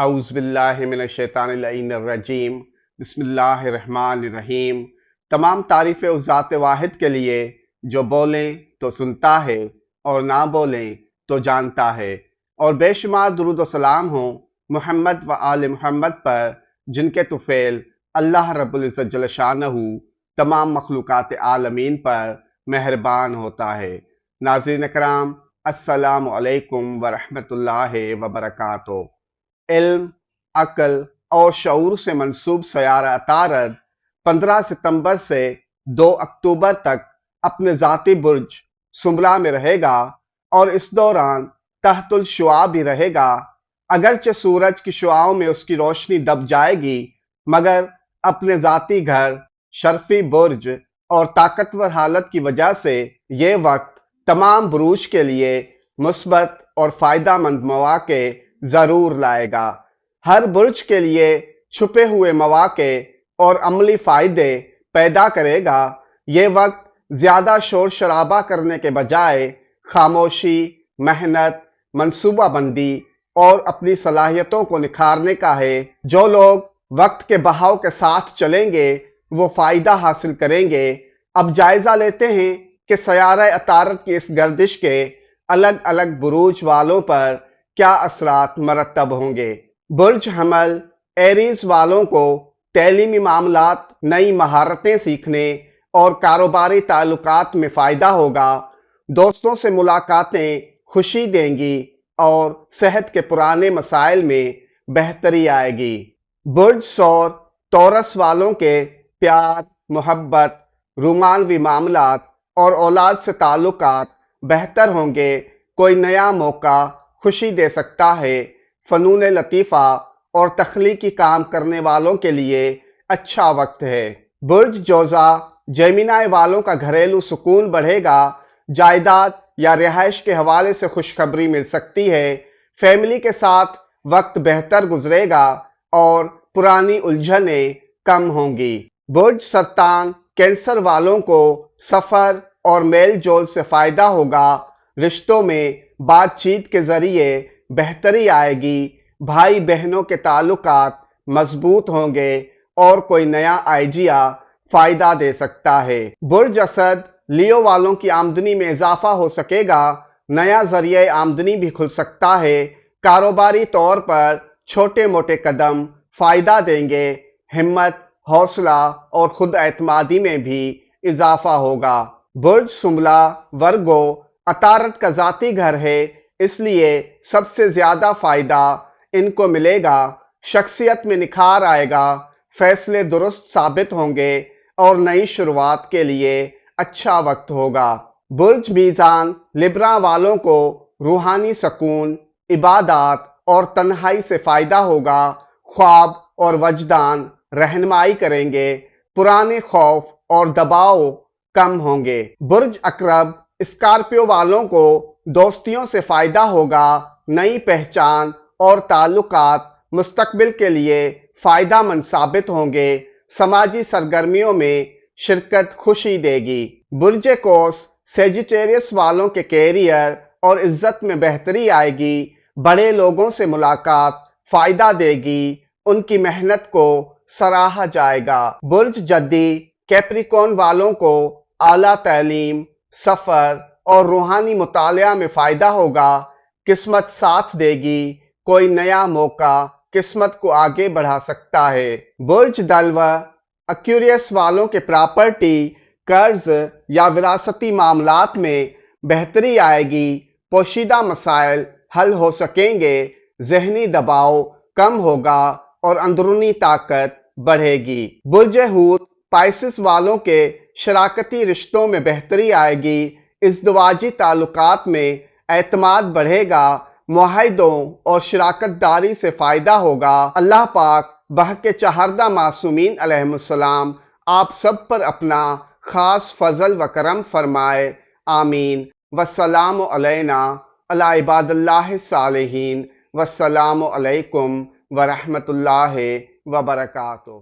اعوذ باللہ من الشیطان اللعین الرجیم بسم اللہ الرحمن الرحیم۔ تمام تعریفیں اس ذات واحد کے لیے جو بولیں تو سنتا ہے اور نہ بولیں تو جانتا ہے، اور بے شمار درود و سلام ہوں محمد و آل محمد پر، جن کے طفیل اللہ رب العزت جل شانہ تمام مخلوقات عالمین پر مہربان ہوتا ہے۔ ناظرین اکرام، السلام علیکم ورحمۃ اللہ وبرکاتہ۔ علم، عقل اور شعور سے منسوب سیارہ عطارد 15 ستمبر سے 2 اکتوبر تک اپنے ذاتی برج سنبلہ میں رہے گا اور اس دوران تحت الشعاع بھی رہے گا۔ اگرچہ سورج کی شعاؤں میں اس کی روشنی دب جائے گی، مگر اپنے ذاتی گھر، شرفی برج اور طاقتور حالت کی وجہ سے یہ وقت تمام بروج کے لیے مثبت اور فائدہ مند مواقع ضرور لائے گا۔ ہر برج کے لیے چھپے ہوئے مواقع اور عملی فائدے پیدا کرے گا۔ یہ وقت زیادہ شور شرابہ کرنے کے بجائے خاموشی، محنت، منصوبہ بندی اور اپنی صلاحیتوں کو نکھارنے کا ہے۔ جو لوگ وقت کے بہاؤ کے ساتھ چلیں گے وہ فائدہ حاصل کریں گے۔ اب جائزہ لیتے ہیں کہ سیارہ عطارد کی اس گردش کے الگ الگ بروج والوں پر کیا اثرات مرتب ہوں گے۔ برج حمل ایریز والوں کو تعلیمی معاملات، نئی مہارتیں سیکھنے اور کاروباری تعلقات میں فائدہ ہوگا۔ دوستوں سے ملاقاتیں خوشی دیں گی اور صحت کے پرانے مسائل میں بہتری آئے گی۔ برج ثور تورس والوں کے پیار، محبت، رومانوی معاملات اور اولاد سے تعلقات بہتر ہوں گے۔ کوئی نیا موقع خوشی دے سکتا ہے۔ فنون لطیفہ اور تخلیقی کام کرنے والوں کے لیے اچھا وقت ہے۔ برج جوزہ جیمنائی والوں کا گھریلو سکون بڑھے گا۔ جائیداد یا رہائش کے حوالے سے خوشخبری مل سکتی ہے۔ فیملی کے ساتھ وقت بہتر گزرے گا اور پرانی الجھنیں کم ہوں گی۔ برج سرطان کینسر والوں کو سفر اور میل جول سے فائدہ ہوگا۔ رشتوں میں بات چیت کے ذریعے بہتری آئے گی۔ بھائی بہنوں کے تعلقات مضبوط ہوں گے اور کوئی نیا آئیڈیا فائدہ دے سکتا ہے۔ برج اسد لیو والوں کی آمدنی میں اضافہ ہو سکے گا۔ نیا ذریعہ آمدنی بھی کھل سکتا ہے۔ کاروباری طور پر چھوٹے موٹے قدم فائدہ دیں گے۔ ہمت، حوصلہ اور خود اعتمادی میں بھی اضافہ ہوگا۔ برج سنبلہ ورگو عطارد کا ذاتی گھر ہے، اس لیے سب سے زیادہ فائدہ ان کو ملے گا۔ شخصیت میں نکھار آئے گا، فیصلے درست ثابت ہوں گے اور نئی شروعات کے لیے اچھا وقت ہوگا۔ برج میزان لبرا والوں کو روحانی سکون، عبادات اور تنہائی سے فائدہ ہوگا۔ خواب اور وجدان رہنمائی کریں گے۔ پرانے خوف اور دباؤ کم ہوں گے۔ برج عقرب اسکارپیو والوں کو دوستیوں سے فائدہ ہوگا۔ نئی پہچان اور تعلقات مستقبل کے لیے فائدہ مند ثابت ہوں گے۔ سماجی سرگرمیوں میں شرکت خوشی دے گی۔ برج قوس سیجیٹیریس والوں کے کیریئر اور عزت میں بہتری آئے گی۔ بڑے لوگوں سے ملاقات فائدہ دے گی۔ ان کی محنت کو سراہا جائے گا۔ برج جدی کیپریکون والوں کو اعلیٰ تعلیم، سفر اور روحانی مطالعہ میں فائدہ ہوگا۔ قسمت ساتھ دے گی۔ کوئی نیا موقع قسمت کو آگے بڑھا سکتا ہے۔ برج دلو ایکویریس والوں کے پراپرٹی، قرض یا وراثتی معاملات میں بہتری آئے گی۔ پوشیدہ مسائل حل ہو سکیں گے۔ ذہنی دباؤ کم ہوگا اور اندرونی طاقت بڑھے گی۔ برج حوت پائسس والوں کے شراکتی رشتوں میں بہتری آئے گی۔ ازدواجی تعلقات میں اعتماد بڑھے گا۔ معاہدوں اور شراکت داری سے فائدہ ہوگا۔ اللہ پاک بحق چہاردہ معصومین علیہم السلام آپ سب پر اپنا خاص فضل و کرم فرمائے، آمین۔ والسلام علینا علی عباد اللہ الصالحین، والسلام علیکم ورحمۃ اللہ وبرکاتہ۔